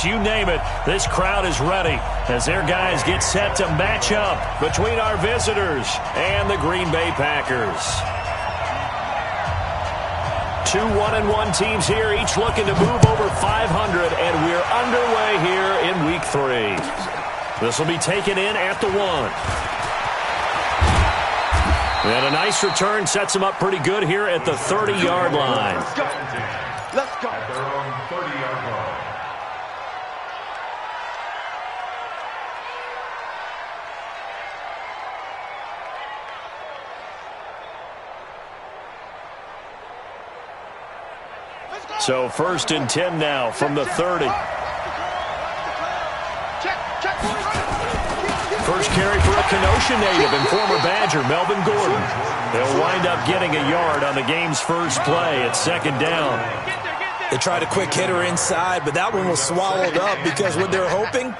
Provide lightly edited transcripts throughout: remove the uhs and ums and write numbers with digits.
fireworks, you name it. This crowd is ready as their guys get set to match up between our visitors and the Green Bay Packers. Two 1-1 teams here, each looking to move over 500, and we're underway here in Week 3. This will be taken in at the 1. And a nice return sets them up pretty good here at the 30-yard line. Let's go. At their own 30-yard line. So 1st and 10 now from the 30. First carry for a Kenosha native and former Badger, Melvin Gordon. They'll wind up getting a yard on the game's first play at 2nd down. They tried a quick hitter inside, but that one was swallowed up because what they're hoping,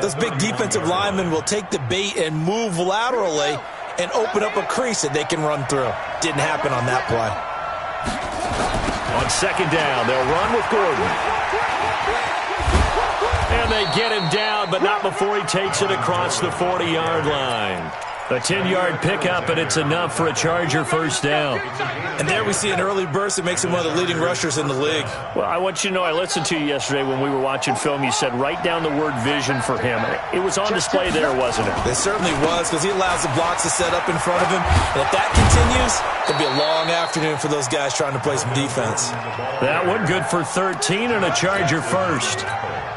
those big defensive linemen will take the bait and move laterally and open up a crease that they can run through. Didn't happen on that play. On 2nd down, they'll run with Gordon. And they get him down, but not before he takes it across the 40-yard line. A 10-yard pickup, and it's enough for a Charger first down. And there we see an early burst that makes him one of the leading rushers in the league. Well, I want you to know, I listened to you yesterday when we were watching film. You said write down the word vision for him. It was on display there, wasn't it? It certainly was, because he allows the blocks to set up in front of him. And if that continues, it'll be a long afternoon for those guys trying to play some defense. That one good for 13 and a Charger first.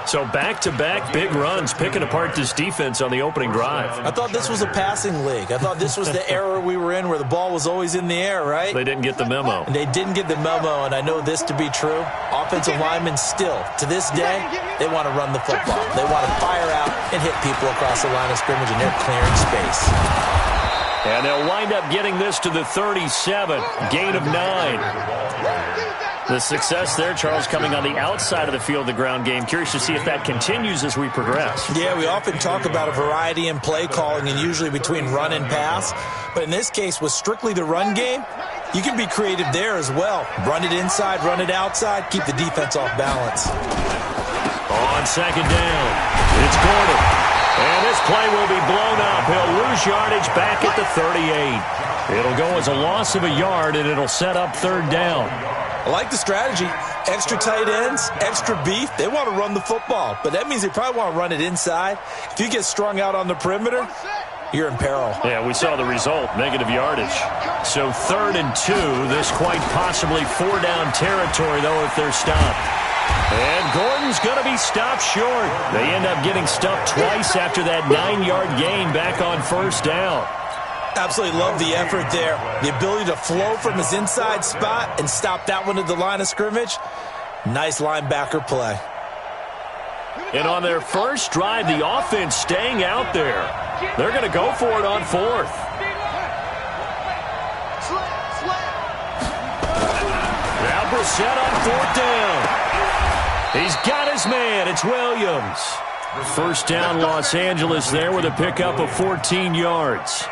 So back-to-back big runs, picking apart this defense on the opening drive. I thought this was a passing league. I thought this was the era we were in where the ball was always in the air, right? They didn't get the memo. And they didn't get the memo, and I know this to be true. Offensive linemen still, to this day, they want to run the football. They want to fire out and hit people across the line of scrimmage, and they're clearing space. And they'll wind up getting this to the 37, gain of 9. The success there, Charles, coming on the outside of the field, the ground game. Curious to see if that continues as we progress. Yeah, we often talk about a variety in play calling and usually between run and pass. But in this case, with strictly the run game, you can be creative there as well. Run it inside, run it outside, keep the defense off balance. On 2nd down, it's Gordon. And this play will be blown up. He'll lose yardage back at the 38. It'll go as a loss of a yard, and it'll set up 3rd down. I like the strategy. Extra tight ends, extra beef. They want to run the football, but that means they probably want to run it inside. If you get strung out on the perimeter, you're in peril. Yeah, we saw the result, negative yardage. So 3rd and 2, this quite possibly 4-down territory, though, if they're stopped. And Gordon's going to be stopped short. They end up getting stuffed twice after that 9-yard gain back on 1st down. Absolutely love the effort there. The ability to flow from his inside spot and stop that one at the line of scrimmage. Nice linebacker play. And on their first drive, the offense staying out there. They're going to go for it on 4th. Now Brissett on 4th down. He's got his man. It's Williams. First down, Los Angeles there with a pickup of 14 yards.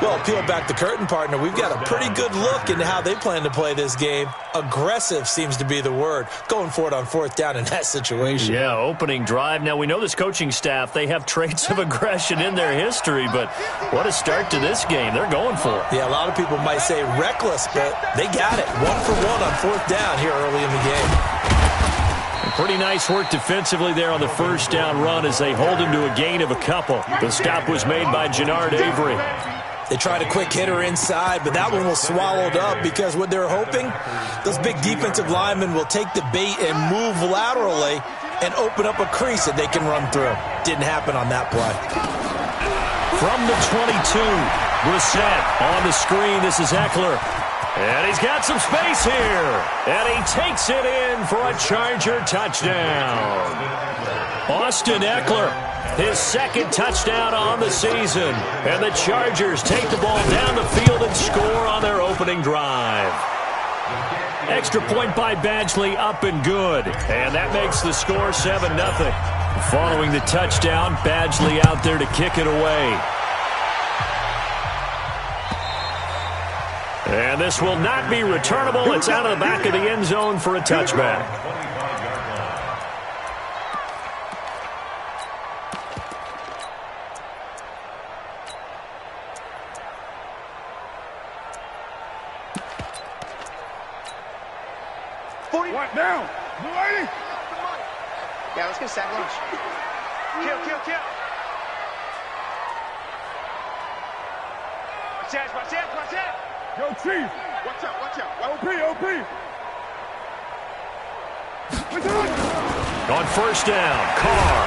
Well, peel back the curtain, partner. We've got a pretty good look into how they plan to play this game. Aggressive seems to be the word. Going for it on 4th down in that situation. Yeah, opening drive. Now, we know this coaching staff, they have traits of aggression in their history, but what a start to this game. They're going for it. Yeah, a lot of people might say reckless, but they got it. 1 for 1 on 4th down here early in the game. Pretty nice work defensively there on the first down run as they hold him to a gain of a couple. The stop was made by Jannard Avery. They tried a quick hitter inside, but that one was swallowed up because what they're hoping, those big defensive linemen will take the bait and move laterally and open up a crease that they can run through. Didn't happen on that play. From the 22, Brissett on the screen. This is Eckler. And he's got some space here. And he takes it in for a Charger touchdown. Austin Eckler, his 2nd touchdown on the season. And the Chargers take the ball down the field and score on their opening drive. Extra point by Badgley, up and good. And that makes the score 7-0. Following the touchdown, Badgley out there to kick it away. And this will not be returnable. It's out of the back of the end zone for a touchback. What, down? Blue 80? Yeah, let's get sack lunch. Kill. Watch out. Yo, Chief. Watch out. OP. On first down, Carr.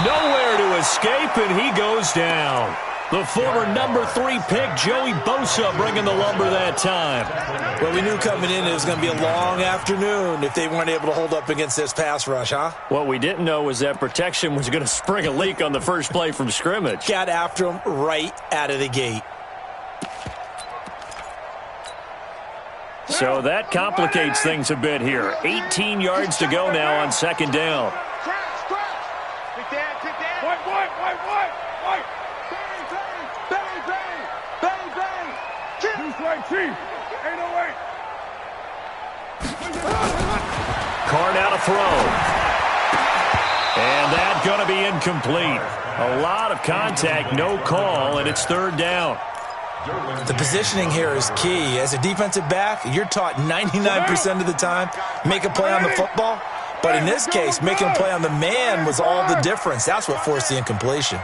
Nowhere to escape, and he goes down. The former number 3 pick, Joey Bosa, bringing the lumber that time. Well, we knew coming in it was going to be a long afternoon if they weren't able to hold up against this pass rush, huh? What we didn't know was that protection was going to spring a leak on the first play from scrimmage. Got after him right out of the gate. So that complicates things a bit here. 18 yards to go now on second down. Crash. Pick down. White. Bang. Deuce right, Chief. 808. Carr now to throw. And that's going to be incomplete. A lot of contact, no call, and it's third down. The positioning here is key. As a defensive back, you're taught 99% of the time, make a play on the football. But in this case, making a play on the man was all the difference. That's what forced the incompletion.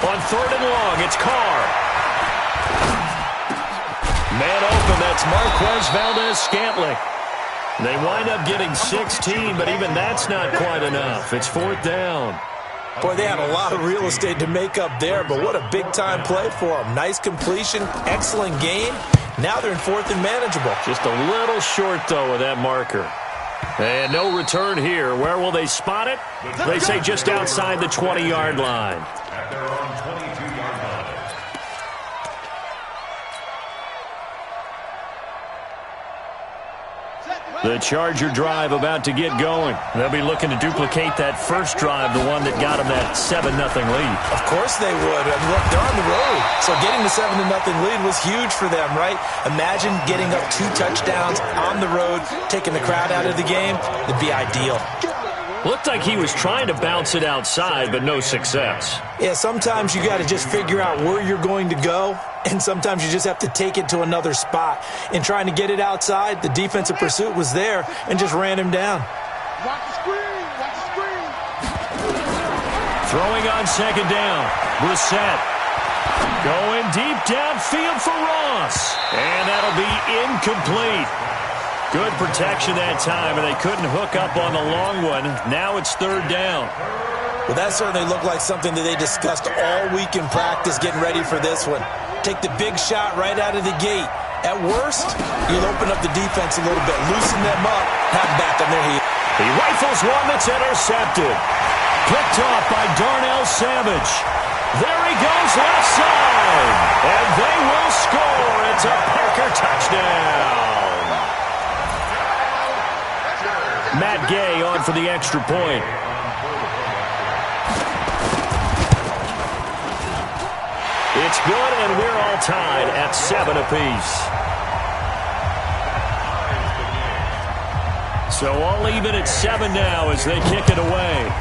On third and long, it's Carr. Man open, that's Marquez Valdez-Scantling. They wind up getting 16, but even that's not quite enough. It's fourth down. Boy, they had a lot of real estate to make up there, but what a big-time play for them. Nice completion, excellent game. Now they're in fourth and manageable. Just a little short, though, of that marker. And no return here. Where will they spot it? They say just outside the 20-yard line. At their own 22-yard line. The Charger drive about to get going. They'll be looking to duplicate that first drive, the one that got them that 7-0 lead. Of course they would. I mean, look, they're on the road. So getting the 7-0 lead was huge for them, right? Imagine getting up 2 touchdowns on the road, taking the crowd out of the game. It'd be ideal. Looked like he was trying to bounce it outside, but no success. Yeah, sometimes you got to just figure out where you're going to go, and sometimes you just have to take it to another spot. In trying to get it outside, the defensive pursuit was there and just ran him down. Watch the screen. Throwing on second down, Brissett. Going deep downfield for Ross. And that'll be incomplete. Good protection that time, and they couldn't hook up on the long one. Now it's third down. Well, that certainly looked like something that they discussed all week in practice, getting ready for this one. Take the big shot right out of the gate. At worst, you'll open up the defense a little bit, loosen them up, have them back on their heels. He rifles one that's intercepted. Picked off by Darnell Savage. There he goes left side. And they will score. It's a Packer touchdown. Matt Gay on for the extra point. It's good, and we're all tied at 7 apiece. So all even at 7 now as they kick it away.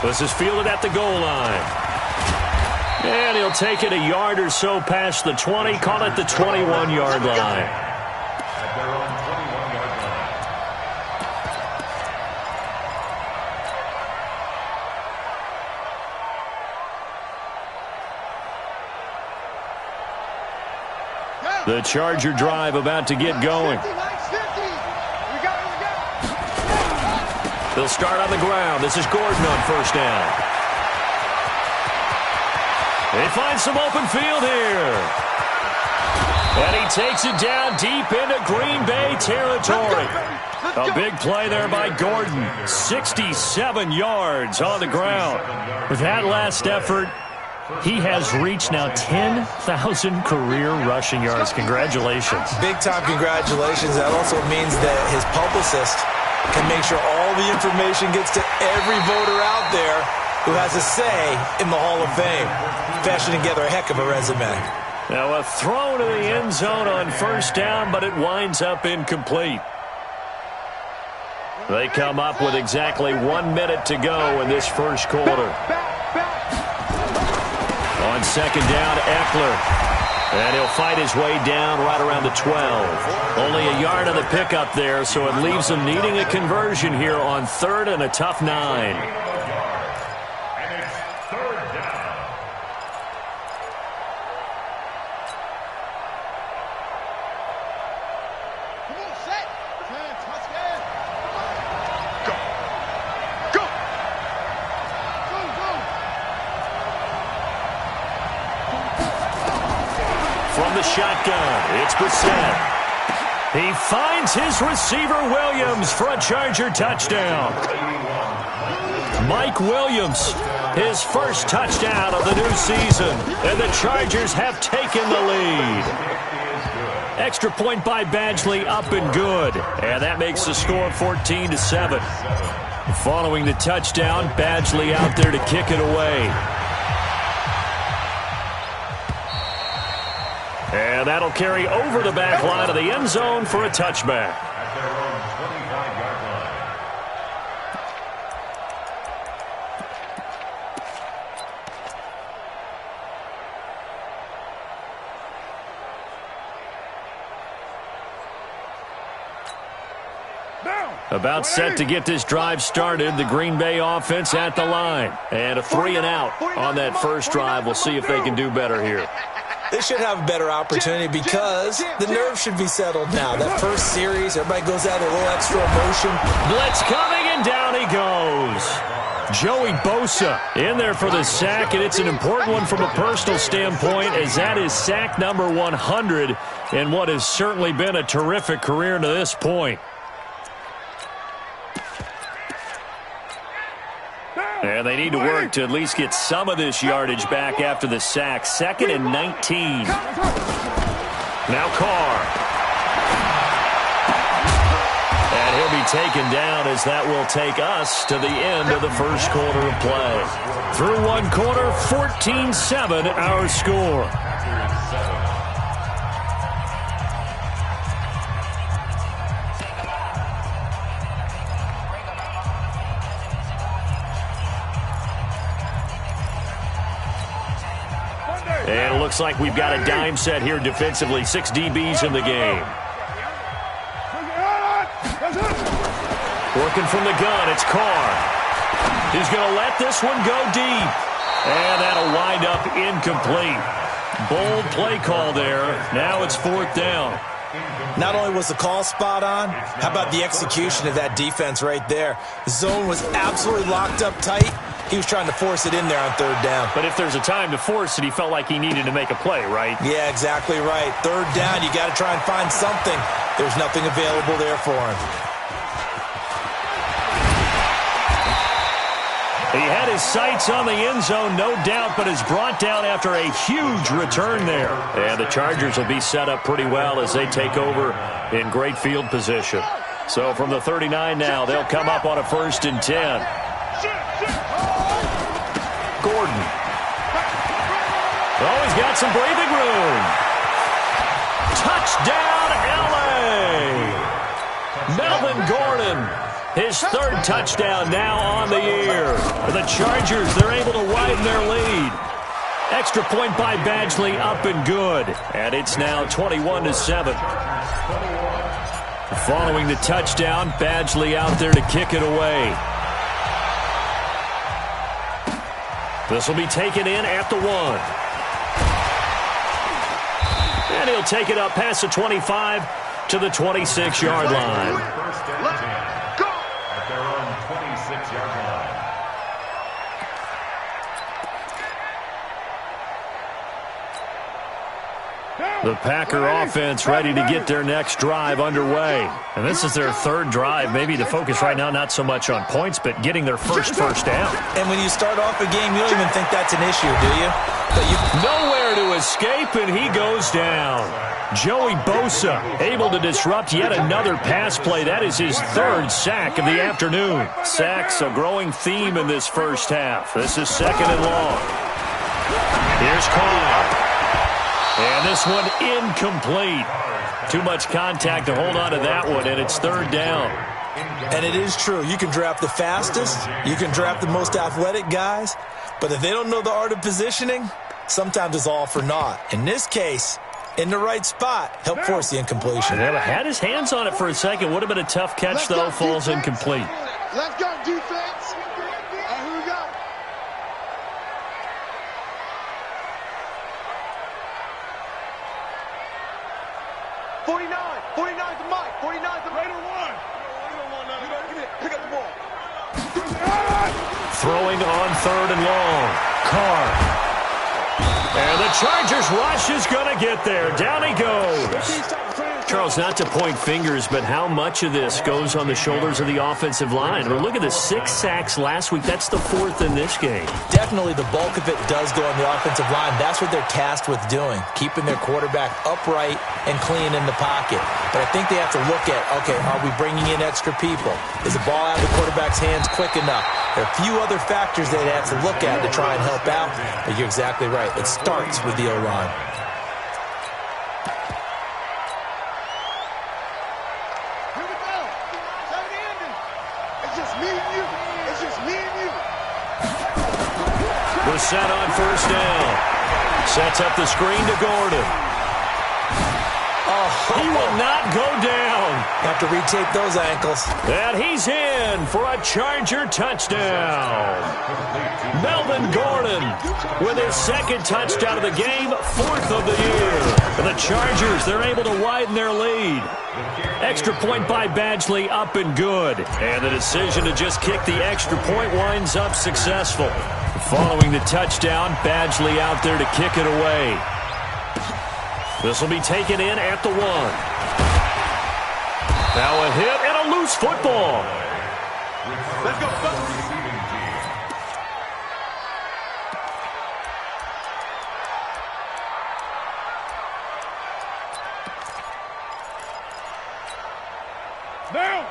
This is fielded at the goal line. And he'll take it a yard or so past the 20, call it the 21-yard line. At their own 21-yard line. The Charger drive about to get going. They'll start on the ground. This is Gordon on first down. They find some open field here. And he takes it down deep into Green Bay territory. A big play there by Gordon. 67 yards on the ground. With that last effort, he has reached now 10,000 career rushing yards. Congratulations. Big-time congratulations. That also means that his publicist can make sure all the information gets to every voter out there who has a say in the Hall of Fame. Fashioning together a heck of a resume. Now a throw to the end zone on first down, but it winds up incomplete. They come up with exactly 1 minute to go in this first quarter. On second down, Eckler. And he'll fight his way down right around the 12. Only a yard on the pickup there, so it leaves him needing a conversion here on third and a tough 9. And it's third down. Come on, set. Touchdown. Go. Go. Go, go. From the shotgun, it's Brissett. He finds his receiver, Williams, for a Charger touchdown. Mike Williams, his first touchdown of the new season, and the Chargers have taken the lead. Extra point by Badgley, up and good, and that makes the score 14-7. Following the touchdown, Badgley out there to kick it away. And that'll carry over the back line of the end zone for a touchback. At their own 25-yard line. About set to get this drive started, the Green Bay offense at the line. And a 3-and-out on that first drive. We'll see if they can do better here. They should have a better opportunity because the nerves should be settled now. That first series, everybody goes out with a little extra emotion. Blitz coming, and down he goes. Joey Bosa in there for the sack, and it's an important one from a personal standpoint, as that is sack number 100 in what has certainly been a terrific career to this point. And they need to work to at least get some of this yardage back after the sack. 2nd and 19. Now Carr. And he'll be taken down, as that will take us to the end of the first quarter of play. Through one quarter, 14-7 our score. And it looks like we've got a dime set here defensively. 6 DBs in the game. Working from the gun, it's Carr. He's going to let this one go deep. And that'll wind up incomplete. Bold play call there. Now it's 4th down. Not only was the call spot on, how about the execution of that defense right there? The zone was absolutely locked up tight. He was trying to force it in there on 3rd down. But if there's a time to force it, he felt like he needed to make a play, right? Yeah, exactly right. 3rd down, you got to try and find something. There's nothing available there for him. He had his sights on the end zone, no doubt, but is brought down after a huge return there. And the Chargers will be set up pretty well as they take over in great field position. So from the 39 now, they'll come up on a 1st and 10. Gordon. Oh, he's got some breathing room. Touchdown, L.A. Melvin Gordon. His 3rd touchdown now on the year. The Chargers, they're able to widen their lead. Extra point by Badgley, up and good. And it's now 21-7. Following the touchdown, Badgley out there to kick it away. This will be taken in at the 1. And he'll take it up past the 25 to the 26-yard line. First and 10 at their own 26-yard line. The Packer offense ready to get their next drive underway. And this is their 3rd drive. Maybe the focus right now not so much on points, but getting their first down. And when you start off a game, you don't even think that's an issue, do you? Nowhere to escape, and he goes down. Joey Bosa able to disrupt yet another pass play. That is his 3rd sack of the afternoon. Sacks a growing theme in this first half. This is 2nd and long. Here's Carr. And this one incomplete. Too much contact to hold on to that one, and it's 3rd down. And it is true. You can draft the fastest. You can draft the most athletic guys. But if they don't know the art of positioning, sometimes it's all for naught. In this case, in the right spot, helped force the incompletion. Yeah, had his hands on it for a second. Would have been a tough catch, though. Falls incomplete. Let's go, defense. Here we go. 49's the Mike. 49's the Raider 1. Pick up the ball. Throwing on 3rd and long. Carr. And the Chargers rush is going to get there. Down he goes. Charles, not to point fingers, but how much of this goes on the shoulders of the offensive line? I mean, look at the 6 sacks last week. That's the 4th in this game. Definitely the bulk of it does go on the offensive line. That's what they're tasked with doing, keeping their quarterback upright and clean in the pocket. But I think they have to look at, okay, are we bringing in extra people? Is the ball out of the quarterback's hands quick enough? There are a few other factors they'd have to look at to try and help out. But you're exactly right. It starts with the O-line. Set on 1st down. Sets up the screen to Gordon. He will not go down. Have to retape those ankles. And he's in for a Charger touchdown. Melvin Gordon with his 2nd touchdown of the game, 4th of the year. For the Chargers, they're able to widen their lead. Extra point by Badgley, up and good. And the decision to just kick the extra point winds up successful. Following the touchdown, Badgley out there to kick it away. This will be taken in at the 1. Now a hit and a loose football. Let's go.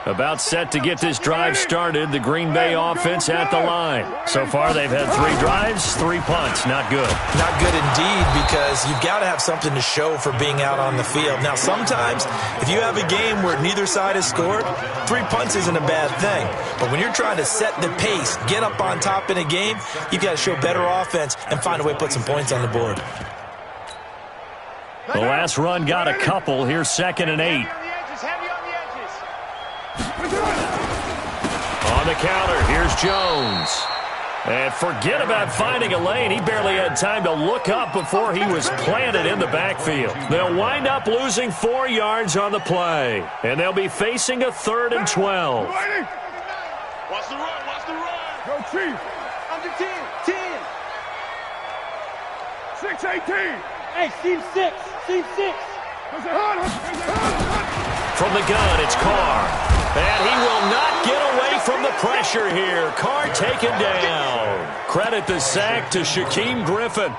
About set to get this drive started, the Green Bay offense at the line. So far, they've had 3 drives, 3 punts. Not good. Not good indeed, because you've got to have something to show for being out on the field. Now, sometimes, if you have a game where neither side has scored, 3 punts isn't a bad thing. But when you're trying to set the pace, get up on top in a game, you've got to show better offense and find a way to put some points on the board. The last run got a couple. Here's 2nd and 8. On the counter, here's Jones. And forget about finding a lane. He barely had time to look up before he was planted in the backfield. They'll wind up losing 4 yards on the play. And they'll be facing a 3rd and 12. Watch the run, watch the run. Go Chief. Under 10, 10. 6, 18. Hey, seam 6, seam 6. From the gun, it's Carr. And he will not get away from the pressure here. Carr taken down. Credit the sack to Shaquem Griffin.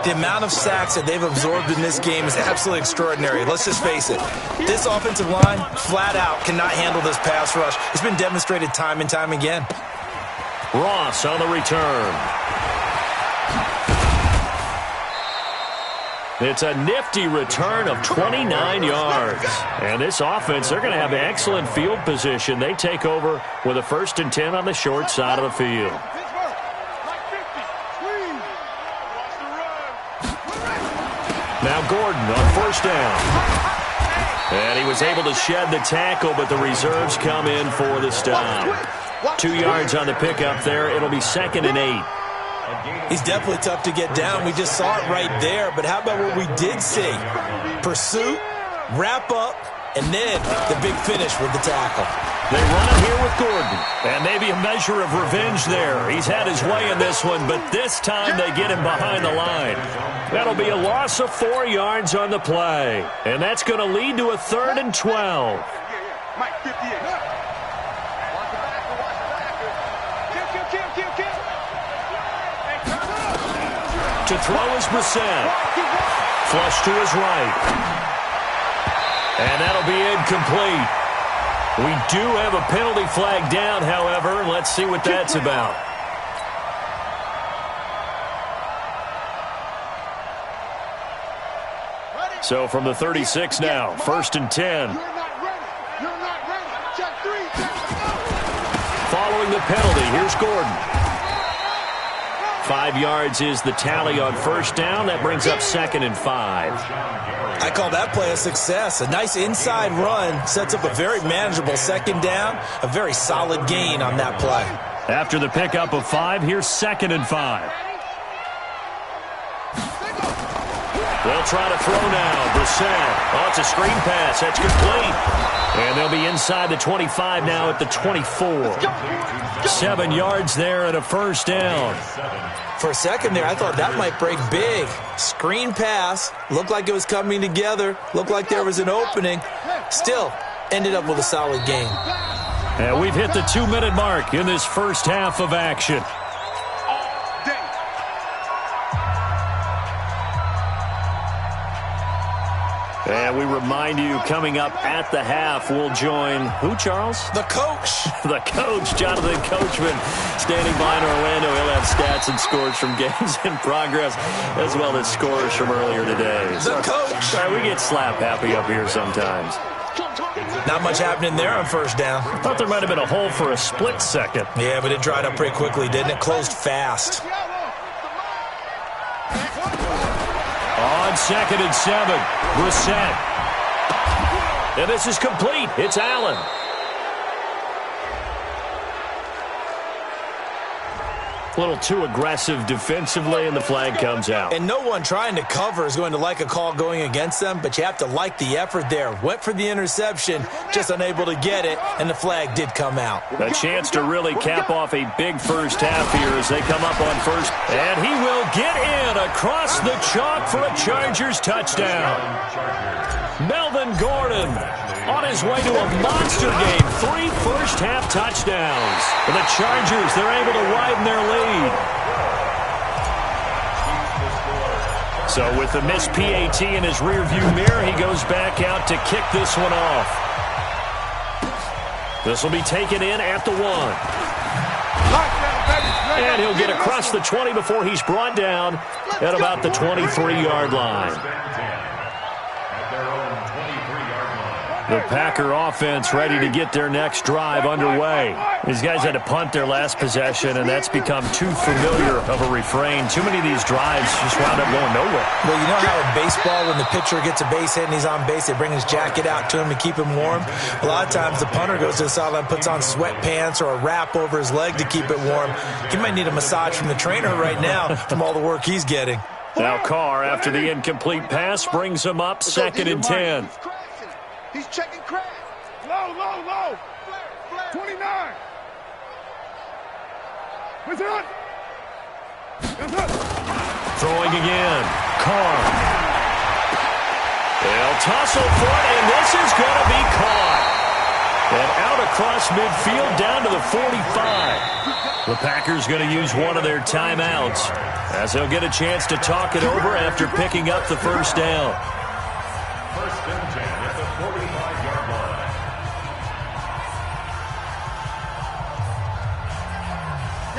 The amount of sacks that they've absorbed in this game is absolutely extraordinary. Let's just face it. This offensive line, flat out, cannot handle this pass rush. It's been demonstrated time and time again. Ross on the return. It's a nifty return of 29 yards. And this offense, they're going to have excellent field position. They take over with a 1st and 10 on the short side of the field. Now Gordon on 1st down. And he was able to shed the tackle, but the reserves come in for the stop. 2 yards on the pickup there. It'll be 2nd and 8. He's definitely tough to get down. We just saw it right there. But how about what we did see? Pursuit, wrap up, and then the big finish with the tackle. They run it here with Gordon. And maybe a measure of revenge there. He's had his way in this one, but this time they get him behind the line. That'll be a loss of 4 yards on the play. And that's going to lead to a 3rd and 12. Mike, 58. To throw is Brissett. Flush to his right. And that'll be incomplete. We do have a penalty flag down, however. Let's see what that's about. So from the 36 now, 1st and 10. Following the penalty, here's Gordon. 5 yards is the tally on first down. That brings up 2nd and 5. I call that play a success. A nice inside run sets up a very manageable 2nd down. A very solid gain on that play. After the pickup of 5, here's 2nd and 5. They'll try to throw now. Brissett. Oh, it's a screen pass. That's complete. And they'll be inside the 25 now at the 24. 7 yards there and a first down. For a second there, I thought that might break big. Screen pass. Looked like it was coming together. Looked like there was an opening. Still, ended up with a solid gain. And we've hit the 2-minute mark in this first half of action. And we remind you, coming up at the half, we'll join who, Charles? The coach. The coach, Jonathan Coachman, standing by in Orlando. He'll have stats and scores from games in progress, as well as scores from earlier today. The coach. Sorry, we get slap happy up here sometimes. Not much happening there on first down. Thought there might have been a hole for a split second. Yeah, but it dried up pretty quickly, didn't it? Closed fast. On 2nd and 7, Brissett. And this is complete. It's Allen. A little too aggressive defensively, and the flag comes out. And no one trying to cover is going to like a call going against them, but you have to like the effort there. Went for the interception, just unable to get it, and the flag did come out. A chance to really cap off a big first half here as they come up on first. And he will get in across the chalk for a Chargers touchdown. Melvin Gordon on his way to a monster game. 3 first-half touchdowns. For the Chargers, they're able to widen their lead. So with the missed PAT in his rearview mirror, he goes back out to kick this one off. This will be taken in at the 1. And he'll get across the 20 before he's brought down at about the 23-yard line. The Packer offense ready to get their next drive underway. These guys had to punt their last possession, and that's become too familiar of a refrain. Too many of these drives just wound up going nowhere. Well, you know how in baseball, when the pitcher gets a base hit and he's on base, they bring his jacket out to him to keep him warm? A lot of times the punter goes to the sideline, puts on sweatpants or a wrap over his leg to keep it warm. He might need a massage from the trainer right now from all the work he's getting. Now Carr, after the incomplete pass, brings him up 2nd and 10. He's checking crack. Low, low, low. 29. What's it? Throwing again. Carr. They'll tussle for it, and this is going to be caught. And out across midfield down to the 45. The Packers going to use one of their timeouts as they'll get a chance to talk it over after picking up the first down.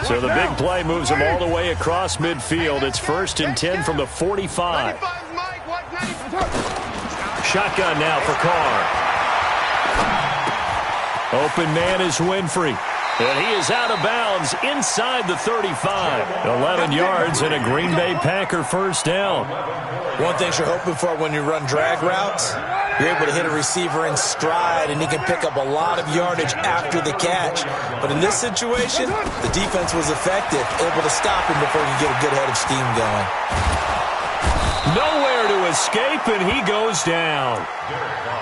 So the big play moves them all the way across midfield. It's 1st and 10 from the 45. Shotgun now for Carr. Open man is Winfrey. And he is out of bounds inside the 35. 11 yards and a Green Bay Packer first down. One thing you're hoping for when you run drag routes, you're able to hit a receiver in stride, and he can pick up a lot of yardage after the catch. But in this situation, the defense was effective, able to stop him before you get a good head of steam going. Nowhere to escape, and he goes down.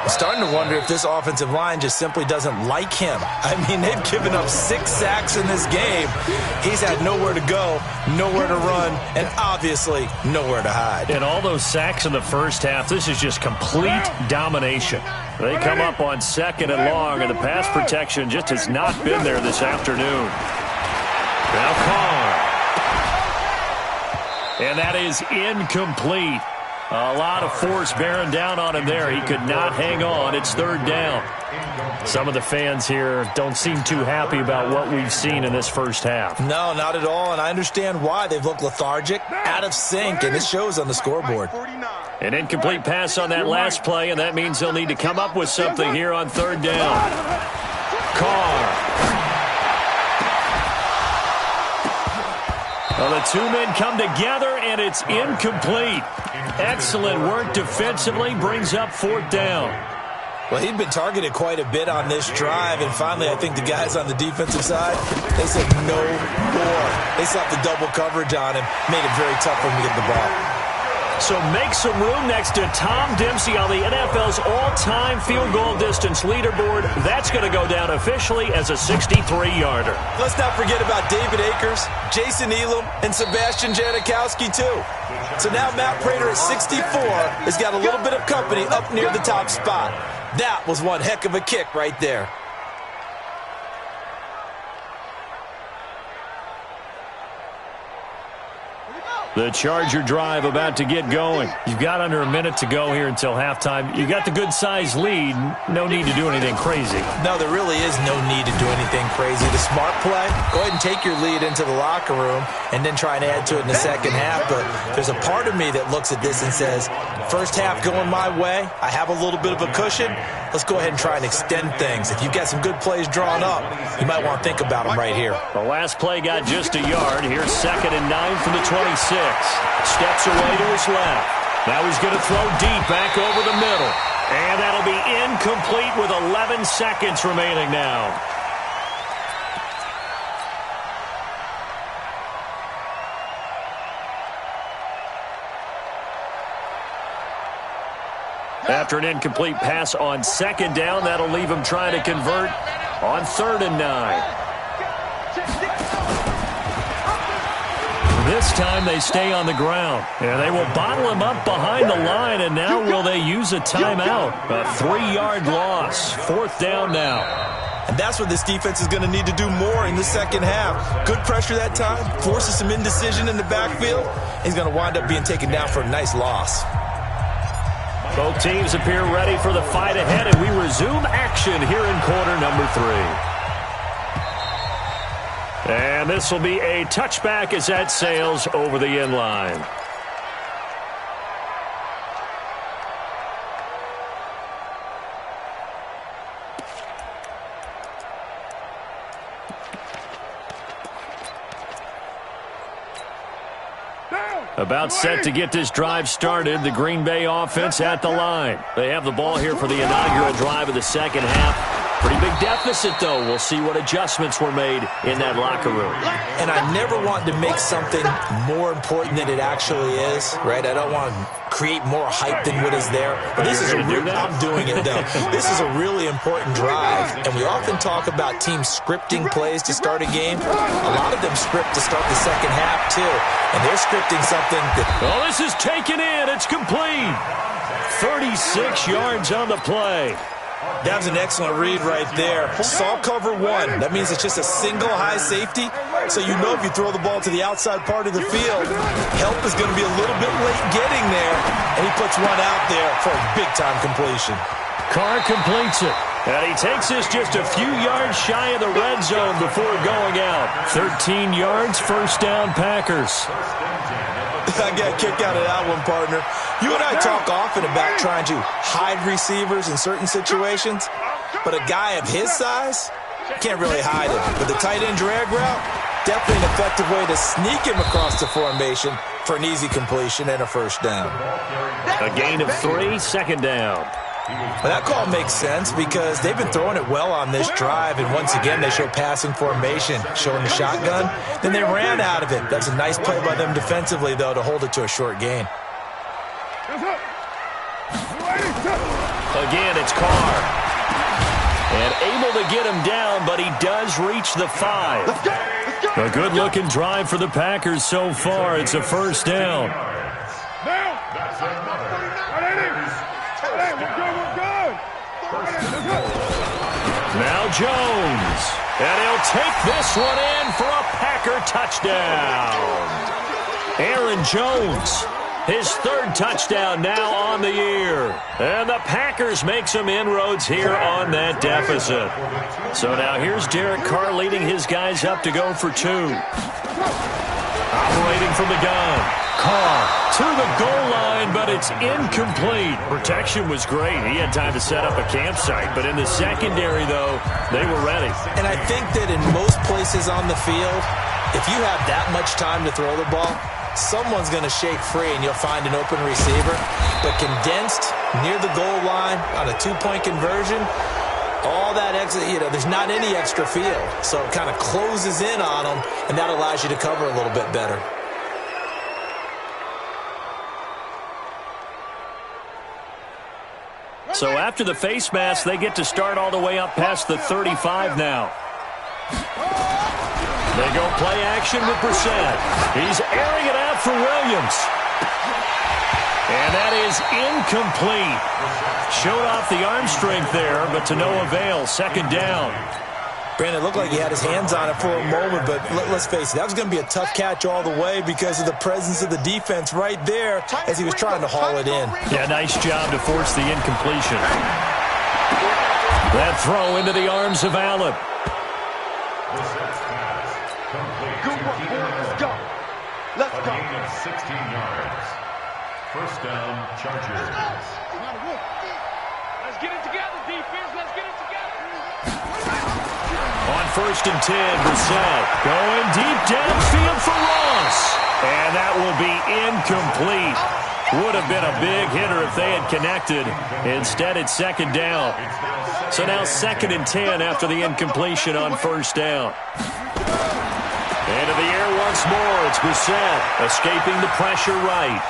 I'm starting to wonder if this offensive line just simply doesn't like him. I mean, they've given up 6 sacks in this game. He's had nowhere to go, nowhere to run, and obviously nowhere to hide. And all those sacks in the first half, this is just complete domination. They come up on 2nd and long, and the pass protection just has not been there this afternoon. Now Carr. And that is incomplete. A lot of force bearing down on him there. He could not hang on. It's 3rd down. Some of the fans here don't seem too happy about what we've seen in this first half. No, not at all, and I understand why. They've looked lethargic, out of sync, and it shows on the scoreboard. An incomplete pass on that last play, and that means they'll need to come up with something here on 3rd down. Carr. Well, the two men come together, and it's incomplete. Excellent work defensively, brings up 4th down. Well, he'd been targeted quite a bit on this drive, and finally I think the guys on the defensive side, they said no more. They slapped the double coverage on him, made it very tough for him to get the ball. So make some room next to Tom Dempsey on the NFL's all-time field goal distance leaderboard. That's going to go down officially as a 63-yarder. Let's not forget about David Akers, Jason Elam, and Sebastian Janikowski, too. So now Matt Prater at 64 has got a little bit of company up near the top spot. That was one heck of a kick right there. The Charger drive about to get going. You've got under a minute to go here until halftime. You got the good-sized lead. No need to do anything crazy. No, there really is no need to do anything crazy. The smart play, go ahead and take your lead into the locker room and then try and add to it in the second half. But there's a part of me that looks at this and says, first half going my way, I have a little bit of a cushion. Let's go ahead and try and extend things. If you've got some good plays drawn up, you might want to think about them right here. The last play got just a yard. Here's 2nd and 9 from the 26. Steps away to his left. Now he's going to throw deep back over the middle. And that'll be incomplete with 11 seconds remaining now. After an incomplete pass on 2nd down, that'll leave him trying to convert on 3rd and 9. This time they stay on the ground. And they will bottle him up behind the line, and now will they use a timeout? A 3-yard loss. 4th down now. And that's what this defense is going to need to do more in the second half. Good pressure that time, forces some indecision in the backfield. He's going to wind up being taken down for a nice loss. Both teams appear ready for the fight ahead, and we resume action here in quarter number 3. And this will be a touchback as that sails over the end line. About set to get this drive started. The Green Bay offense at the line. They have the ball here for the inaugural drive of the second half. Pretty big deficit, though. We'll see what adjustments were made in that locker room. And I never want to make something more important than it actually is, right? I don't want to create more hype than what is there. But this is I'm doing it, though. This is a really important drive. And we often talk about teams scripting plays to start a game. A lot of them script to start the second half, too. And they're scripting something that... Oh, this is taken in. It's complete. 36 yards on the play. That was an excellent read right there. Saw cover 1. That means it's just a single high safety. So you know if you throw the ball to the outside part of the field, help is going to be a little bit late getting there. And he puts one out there for a big-time completion. Carr completes it. And he takes this just a few yards shy of the red zone before going out. 13 yards, 1st down Packers. I got a kick out of that one, partner. You and I talk often about trying to hide receivers in certain situations, but a guy of his size can't really hide him. But the tight end drag route, definitely an effective way to sneak him across the formation for an easy completion and a 1st down. A gain of 3, 2nd down. Well, that call makes sense because they've been throwing it well on this drive, and once again they show passing formation, showing the shotgun. Then they ran out of it. That's a nice play by them defensively, though, to hold it to a short gain. Again, it's Carr. And able to get him down, but he does reach the 5. A good-looking drive for the Packers so far. It's a 1st down. Now Jones. And he'll take this one in for a Packer touchdown. Aaron Jones, his 3rd touchdown now on the year. And the Packers make some inroads here on that deficit. So now here's Derek Carr leading his guys up to go for 2. Operating from the gun. Carr to the goal line, but it's incomplete. Protection was great. He had time to set up a campsite, but in the secondary, though, they were ready. And I think that in most places on the field, If you have that much time to throw the ball, someone's going to shake free and you'll find an open receiver. But condensed near the goal line on a two-point conversion, all that extra, there's not any extra field. So it kind of closes in on them, and that allows you to cover a little bit better. So after the face mask, they get to start all the way up past the 35 now. They go play action with Brissett. He's airing it out for Williams. And that is incomplete. Showed off the arm strength there, but to no avail. Second down. Brandon, it looked like he had his hands on it for a moment, but let's face it, that was going to be a tough catch all the way because of the presence of the defense right there as he was trying to haul it in. Yeah, nice job to force the incompletion. That throw into the arms of Allen. Good work, boys. Let's go. Let's go. 16 yards. First down, Chargers. Let's get it together, defense. Let's get it together. On 1st and 10, Brissett going deep downfield for Ross. And that will be incomplete. Would have been a big hitter if they had connected. Instead, it's second down. So now 2nd and 10 after the incompletion on 1st down. Into the air once more. It's Brissett escaping the pressure right.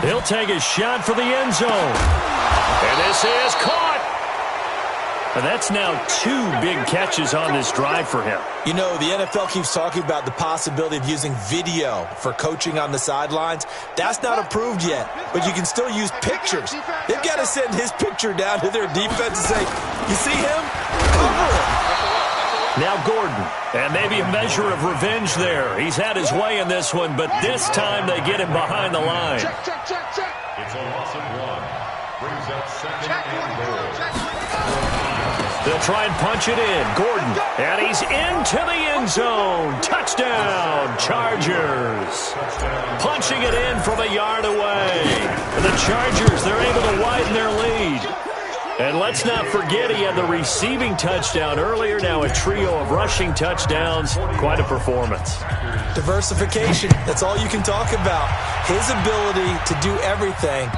He'll take a shot for the end zone. And this is caught. And that's now 2 big catches on this drive for him. You know, the NFL keeps talking about the possibility of using video for coaching on the sidelines. That's not approved yet, but you can still use pictures. They've got to send his picture down to their defense and say, you see him? Cover him. Now Gordon, and maybe a measure of revenge there. He's had his way in this one, but this time they get him behind the line. Check, check, check, check. It's a loss of 1. Brings up 2nd and goal. They'll try and punch it in. Gordon, and he's into the end zone. Touchdown, Chargers. Punching it in from a yard away. And the Chargers, they're able to widen their lead. And let's not forget he had the receiving touchdown earlier. Now a trio of rushing touchdowns. Quite a performance. Diversification, that's all you can talk about. His ability to do everything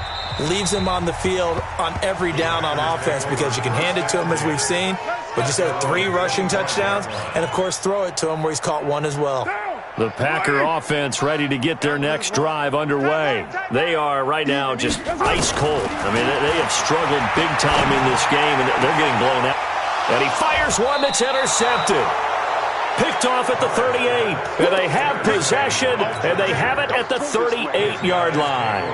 leaves him on the field on every down on offense because you can hand it to him as we've seen. But you said 3 rushing touchdowns, and of course throw it to him where he's caught 1 as well. The Packer offense ready to get their next drive underway. They are right now just ice cold. I mean, they have struggled big time in this game, and they're getting blown out. And he fires one that's intercepted. Picked off at the 38. And they have possession, and they have it at the 38-yard line.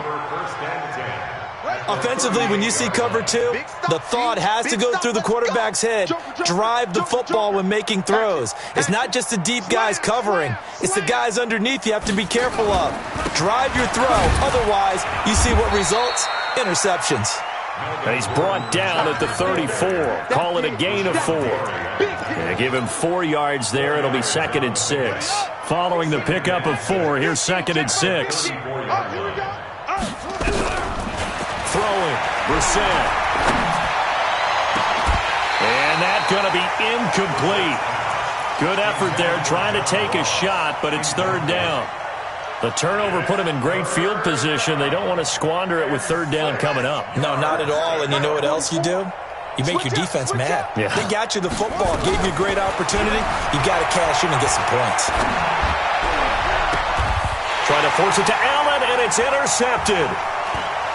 Offensively, when you see cover 2, the thought has to go through the quarterback's head. Drive the football when making throws. It's not just the deep guys covering. It's the guys underneath you have to be careful of. Drive your throw. Otherwise, you see what results? Interceptions. And he's brought down at the 34. Call it a gain of 4. And give him 4 yards there. It'll be 2nd and 6. Following the pickup of 4, here's 2nd and 6. Throwing, Brissett. And that's going to be incomplete. Good effort there, trying to take a shot, but it's 3rd down. The turnover put him in great field position. They don't want to squander it with 3rd down coming up. No, not at all. And you know what else you do? You make your defense mad. Yeah. They got you the football, gave you a great opportunity. You got to cash in and get some points. Trying to force it to Allen, and it's intercepted.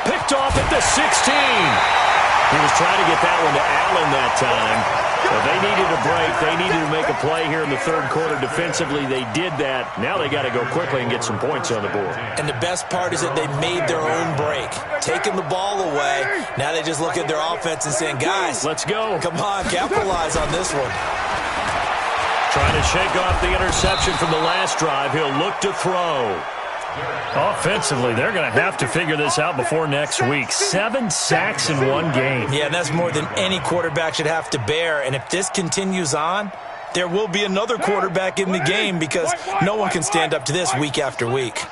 Picked off at the 16. He was trying to get that one to Allen that time. But they needed a break. They needed to make a play here in the 3rd quarter defensively. They did that. Now they got to go quickly and get some points on the board. And the best part is that they made their own break. Taking the ball away. Now they just look at their offense and saying, guys, let's go. Come on, capitalize on this one. Trying to shake off the interception from the last drive. He'll look to throw. Offensively, they're going to have to figure this out before next week. 7 sacks in 1 game. Yeah, and that's more than any quarterback should have to bear. And if this continues on, there will be another quarterback in the game because no one can stand up to this week after week.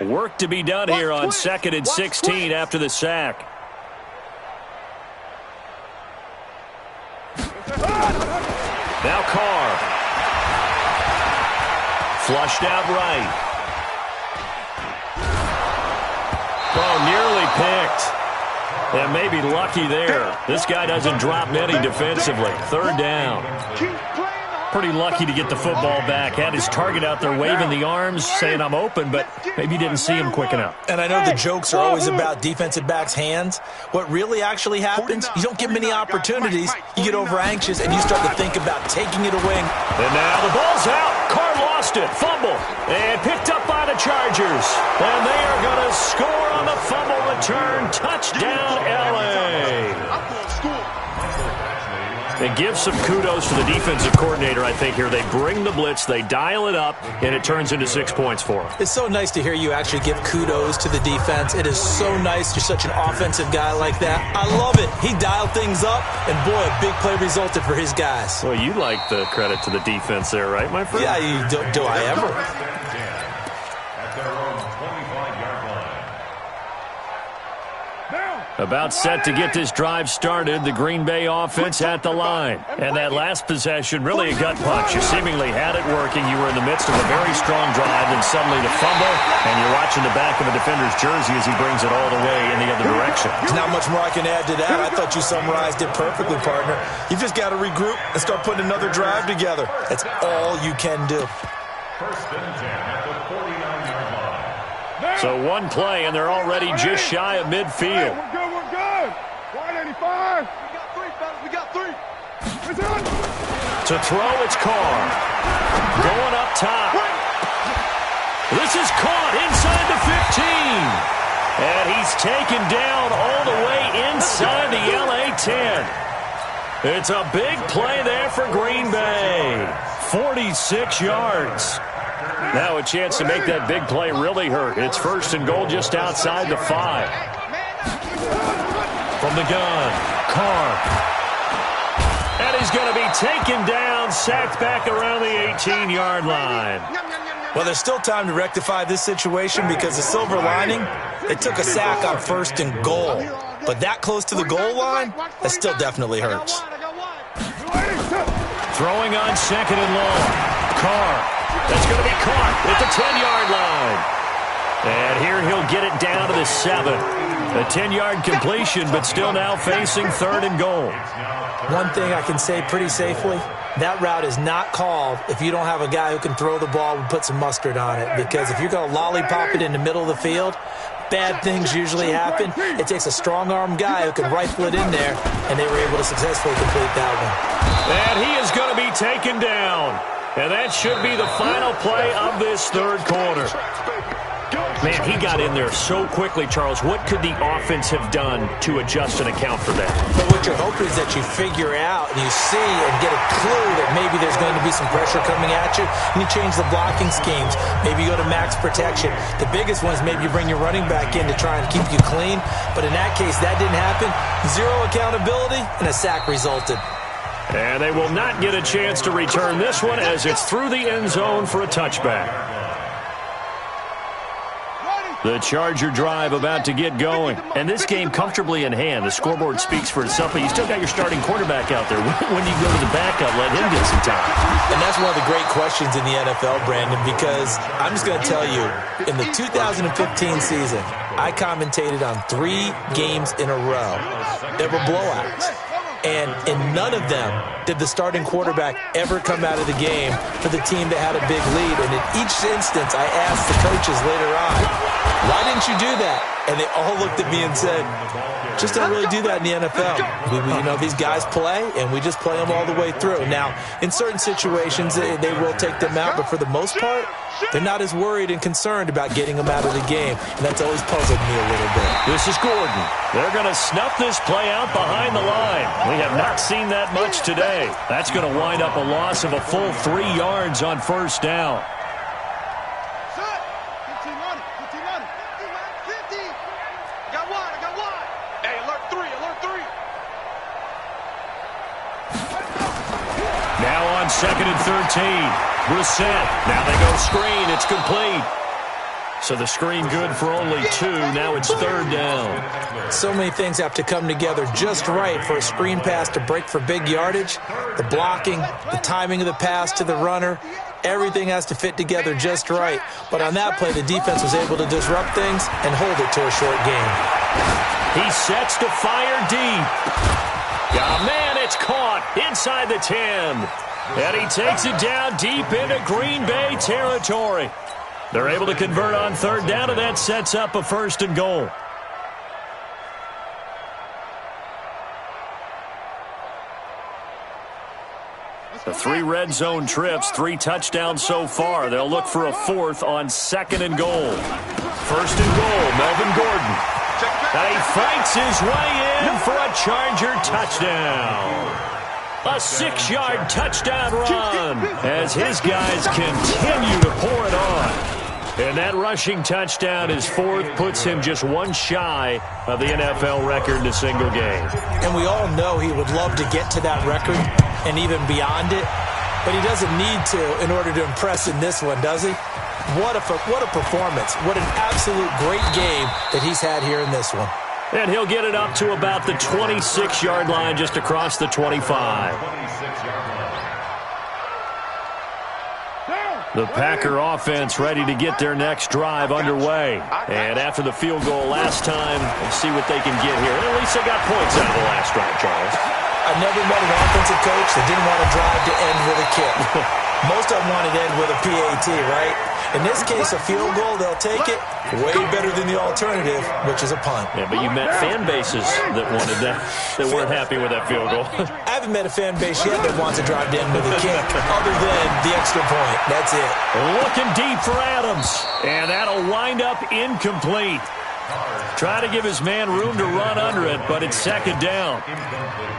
Work to be done here on 2nd and 16 after the sack. Now Carr. Flushed out right. Oh, nearly picked. And maybe lucky there. This guy doesn't drop many defensively. Third down. Pretty lucky to get the football back. Had his target out there waving the arms, saying I'm open, but maybe didn't see him quick enough. And I know the jokes are always about defensive backs' hands. What really actually happens, you don't get many opportunities. You get over anxious, and you start to think about taking it away. And now the ball's out. Carr lost it. Fumble. And picked up by the Chargers. And they are going to score on the fumble return. Touchdown, L.A. And give some kudos to the defensive coordinator, I think, here. They bring the blitz, they dial it up, and it turns into 6 points for them. It's so nice to hear you actually give kudos to the defense. It is so nice you're such an offensive guy like that. I love it. He dialed things up, and boy, a big play resulted for his guys. Well, you like the credit to the defense there, right, my friend? Yeah, do I ever? At their own 25-yard line. About set to get this drive started, the Green Bay offense at the line. And that last possession, really a gut punch. You seemingly had it working. You were in the midst of a very strong drive, and suddenly the fumble, and you're watching the back of a defender's jersey as he brings it all the way in the other direction. There's not much more I can add to that. I thought you summarized it perfectly, partner. You've just got to regroup and start putting another drive together. That's all you can do. First and 10 at the 49-yard line. So one play, and they're already just shy of midfield. We're good, we're good. 185. We got three, fellas. We got three. To throw, it's Carr. Going up top. This is caught inside the 15. And he's taken down all the way inside the LA 10. It's a big play there for Green Bay. 46 yards. Now a chance to make that big play really hurt. It's first and goal just outside the 5. From the gun, Carr. And he's going to be taken down, sacked back around the 18-yard line. Well, there's still time to rectify this situation because the silver lining, they took a sack on first and goal. But that close to the goal line, that still definitely hurts. Throwing on second and long. Carr. That's going to be caught at the 10-yard line. And here he'll get it down to the 7. A 10-yard completion, but still now facing third and goal. One thing I can say pretty safely, that route is not called if you don't have a guy who can throw the ball and put some mustard on it. Because if you're going to lollipop it in the middle of the field, bad things usually happen. It takes a strong-arm guy who can rifle it in there, and they were able to successfully complete that one. And he is going to be taken down. And that should be the final play of this third quarter. Man, he got in there so quickly, Charles. What could the offense have done to adjust and account for that? But what you're hoping is that you figure out and you see and get a clue that maybe there's going to be some pressure coming at you, and you change the blocking schemes. Maybe you go to max protection. The biggest one is maybe you bring your running back in to try and keep you clean. But in that case, that didn't happen. Zero accountability, and a sack resulted. And they will not get a chance to return this one as it's through the end zone for a touchback. The Charger drive about to get going. And this game comfortably in hand. The scoreboard speaks for itself, but you still got your starting quarterback out there. When you go to the backup, let him get some time. And that's one of the great questions in the NFL, Brandon, because I'm just going to tell you, in the 2015 season, I commentated on 3 games in a row that were blowouts. And in none of them did the starting quarterback ever come out of the game for the team that had a big lead. And in each instance, I asked the coaches later on, why didn't you do that? And they all looked at me and said, just don't really do that in the NFL. These guys play, and we just play them all the way through. Now, in certain situations, they will take them out, but for the most part, they're not as worried and concerned about getting them out of the game, and that's always puzzled me a little bit. This is Gordon. They're going to snuff this play out behind the line. We have not seen that much today. That's going to wind up a loss of a full 3 yards on first down. Second and 13. Brissett. Now they go screen. It's complete. So the screen good for only 2. Now it's third down. So many things have to come together just right for a screen pass to break for big yardage. The blocking, the timing of the pass to the runner, Everything has to fit together just right. But on that play, the defense was able to disrupt things and hold it to a short game. He sets to fire deep. Oh, man, it's caught inside the 10. And he takes it down deep into Green Bay territory. They're able to convert on third down, and that sets up a 1st and goal. The 3 red zone trips, 3 touchdowns so far. They'll look for a 4th on 2nd and goal. 1st and goal, Melvin Gordon. And he fights his way in for a Charger touchdown. A 6-yard touchdown run as his guys continue to pour it on. And that rushing touchdown, his 4th, puts him just 1 shy of the NFL record in a single game. And we all know he would love to get to that record and even beyond it, but he doesn't need to in order to impress in this one, does he? What a performance. What an absolute great game that he's had here in this one. And he'll get it up to about the 26-yard line, just across the 25. The Packer offense ready to get their next drive underway. And after the field goal last time, we'll see what they can get here. At least they got points out of the last drive, Charles. I never met an offensive coach that didn't want a drive to end with a kick. Most of them want it to end with a PAT, right? In this case, a field goal, they'll take it. Way better than the alternative, which is a punt. Yeah, but you met fan bases that wanted that, that weren't happy with that field goal. I haven't met a fan base yet that wants a drive to end with a kick, other than the extra point. That's it. Looking deep for Adams, and that'll wind up incomplete. Try to give his man room to run under it, but it's 2nd down.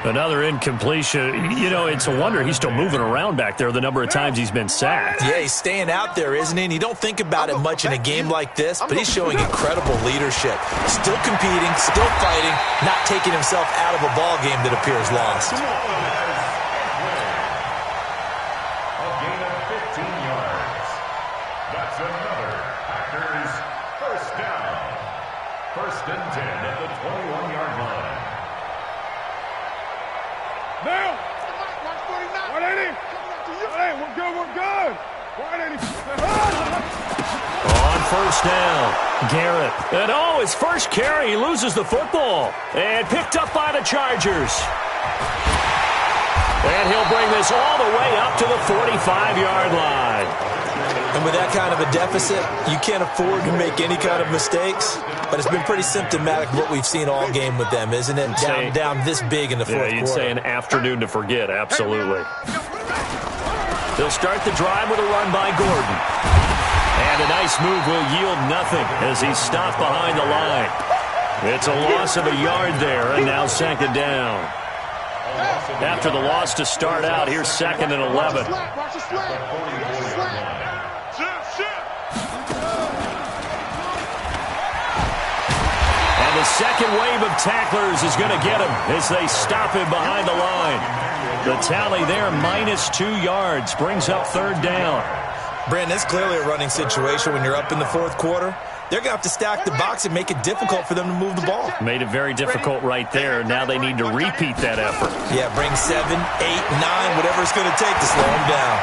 Another incompletion. You know, it's a wonder he's still moving around back there the number of times he's been sacked. Yeah, he's staying out there, isn't he? And you don't think about it much in a game like this, but he's showing incredible leadership. Still competing, still fighting, not taking himself out of a ball game that appears lost. A gain of 15 yards. That's another Packers 1st down. 1st and 10 at the 21-yard line. Now! 180! 180, we're good, we're good! 180! On 1st down, Garrett. And his first carry, he loses the football. And picked up by the Chargers. And he'll bring this all the way up to the 45-yard line. And with that kind of a deficit, you can't afford to make any kind of mistakes. But it's been pretty symptomatic of what we've seen all game with them, isn't it? Down this big in the 4th quarter. Yeah, you'd say an afternoon to forget, absolutely. They'll start the drive with a run by Gordon. And a nice move will yield nothing as he's stopped behind the line. It's a loss of a yard there, and now 2nd down. After the loss to start out, here's 2nd and 11. The second wave of tacklers is going to get him as they stop him behind the line. The tally there, -2 yards, brings up 3rd down. Brandon, it's clearly a running situation when you're up in the 4th quarter. They're going to have to stack the box and make it difficult for them to move the ball. Made it very difficult right there. Now they need to repeat that effort. Yeah, bring 7, 8, 9, whatever it's going to take to slow them down.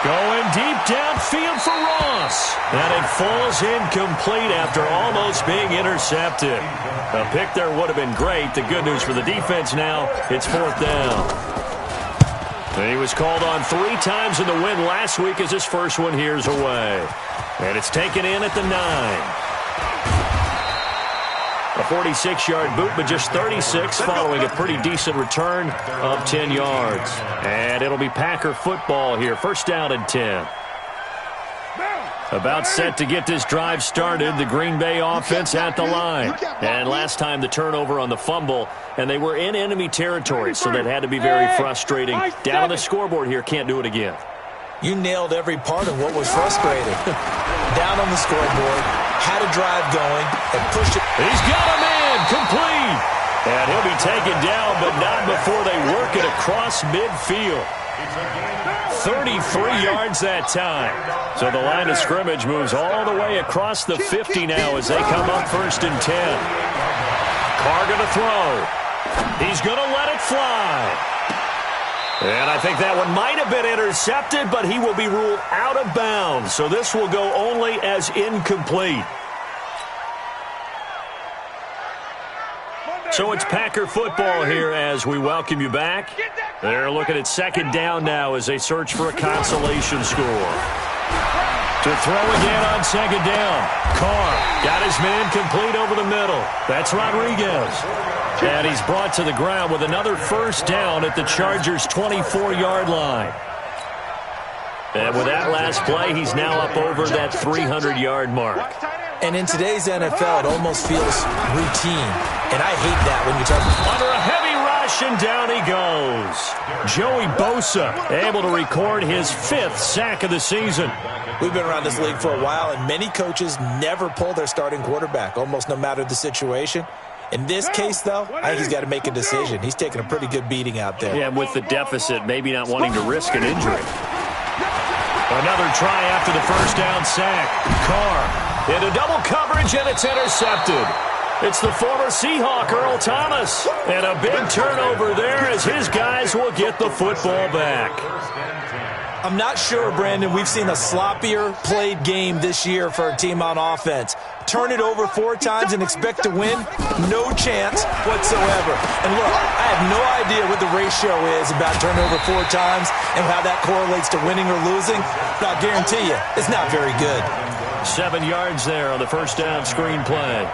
Going deep downfield for Ross. And it falls incomplete after almost being intercepted. A pick there would have been great. The good news for the defense now, it's 4th down. And he was called on 3 times in the win last week as his first one here's away. And it's taken in at the 9. A 46-yard boot, but just 36 following a pretty decent return of 10 yards. And it'll be Packer football here. 1st down and 10. About set to get this drive started, the Green Bay offense at the line. And last time the turnover on the fumble, and they were in enemy territory, so that had to be very frustrating. Down on the scoreboard here, can't do it again. You nailed every part of what was frustrating. Down on the scoreboard, had a drive going, and pushed it. He's got a man, complete. And he'll be taken down, but not before they work it across midfield. 33 yards that time. So the line of scrimmage moves all the way across the 50 now as they come up 1st and 10. Carr going to throw. He's going to let it fly. And I think that one might have been intercepted, but he will be ruled out of bounds. So this will go only as incomplete. So it's Packer football here as we welcome you back. They're looking at second down now as they search for a consolation score. To throw again on second down. Carr got his man complete over the middle. That's Rodriguez. And he's brought to the ground with another first down at the Chargers' 24-yard line. And with that last play, he's now up over that 300-yard mark. And in today's NFL, it almost feels routine. And I hate that when you talk under a heavy rush, and down he goes. Joey Bosa able to record his 5th sack of the season. We've been around this league for a while, and many coaches never pull their starting quarterback, almost no matter the situation. In this case, though, I think he's got to make a decision. He's taking a pretty good beating out there. Yeah, with the deficit, maybe not wanting to risk an injury. Another try after the first down sack. Carr into double coverage, and it's intercepted. It's the former Seahawk, Earl Thomas. And a big turnover there as his guys will get the football back. I'm not sure, Brandon, we've seen a sloppier played game this year for a team on offense. Turn it over 4 times and expect to win? No chance whatsoever. And look, I have no idea what the ratio is about turnover 4 times and how that correlates to winning or losing. But I'll guarantee you, it's not very good. 7 yards there on the first down screen play.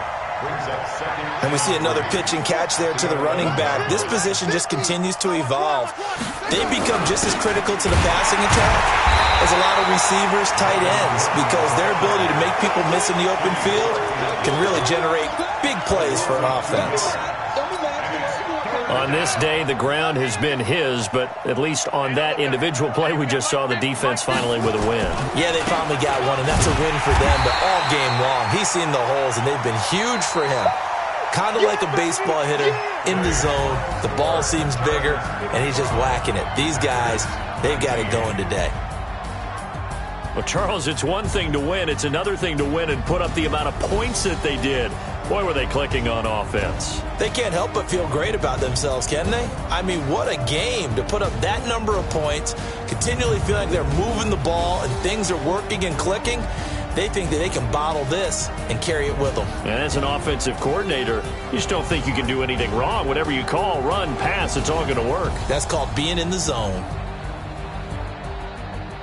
And we see another pitch and catch there to the running back. This position just continues to evolve. They've become just as critical to the passing attack as a lot of receivers, tight ends, because their ability to make people miss in the open field can really generate big plays for an offense. On this day, the ground has been his, but at least on that individual play, we just saw the defense finally with a win. Yeah, they finally got one, and that's a win for them, but all game long, he's seen the holes, and they've been huge for him. Kind of like a baseball hitter in the zone. The ball seems bigger, and he's just whacking it. These guys, they've got it going today. Well, Charles, it's one thing to win. It's another thing to win and put up the amount of points that they did. Boy, were they clicking on offense. They can't help but feel great about themselves, can they? I mean, what a game to put up that number of points, continually feel like they're moving the ball and things are working and clicking. They think that they can bottle this and carry it with them. And as an offensive coordinator, you just don't think you can do anything wrong. Whatever you call, run, pass, it's all going to work. That's called being in the zone.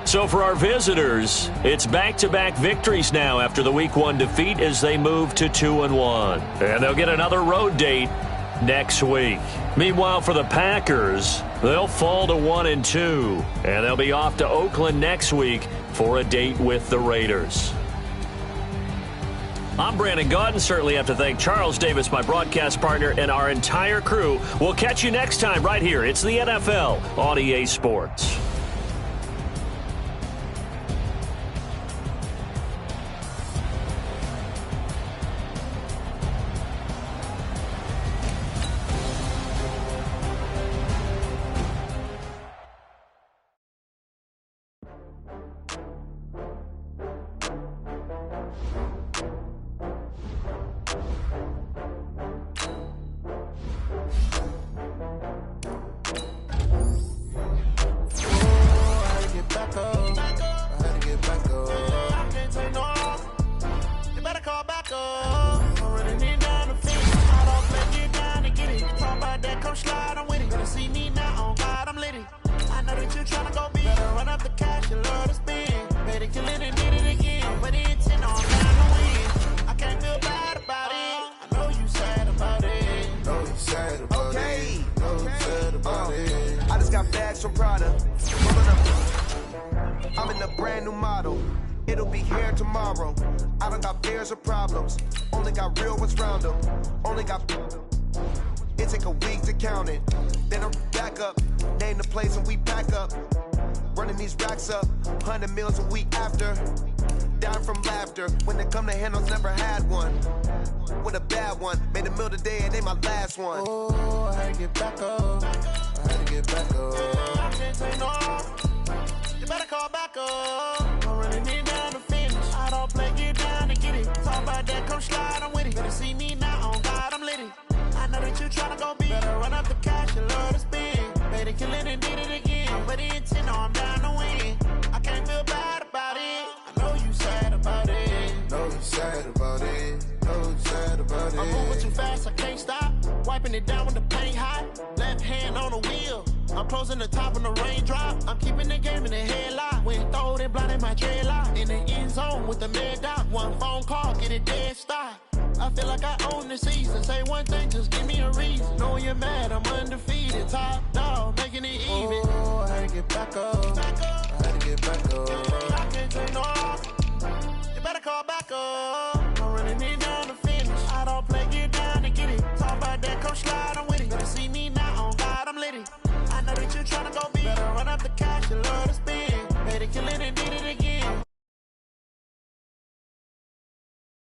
So for our visitors, it's back-to-back victories now after the Week 1 defeat as they move to 2-1. And they'll get another road date next week. Meanwhile, for the Packers, they'll fall to 1-2. And they'll be off to Oakland next week for a date with the Raiders. I'm Brandon Gaudin. Certainly have to thank Charles Davis, my broadcast partner, and our entire crew. We'll catch you next time right here. It's the NFL on EA Sports. I'm in a brand new model. It'll be here tomorrow. I don't got fears or problems. Only got real ones round them. Only got... It take a week to count it. Then I'm back up. Name the place and we pack up. Running these racks up. 100 meals a week after. Down from laughter. When they come to handles, never had one. With a bad one. Made a meal today and they my last one. Oh, I had to get back up. I had to get back up. I can't take no. You better call back up. I'm running it down to finish. I don't play, get down to get it. Talk about that, come slide, I'm with it. Better see me now, on God, I'm litty. I know that you tryna go big. Better run up the cash, you love to spin. Better kill it and did it again. But the intent, no, I'm down to win. I can't feel bad about it. I know you sad about it. Know you sad about it. Know you sad about it. I'm moving too fast, I can't stop. Wiping it down when the paint hot. Left hand on the wheel. I'm closing the top when the raindrop. I'm keeping the game in the headlock. When throwed and blinded my dreadlock. In the end zone with the mad dot. One phone call, get it dead stop. I feel like I own the season. Say one thing, just give me a reason. Knowing you're mad, I'm undefeated. Top dog, making it even. Oh, I had to get back up. I had to get back up. I can't take no off. You better call back up. I'm running it down the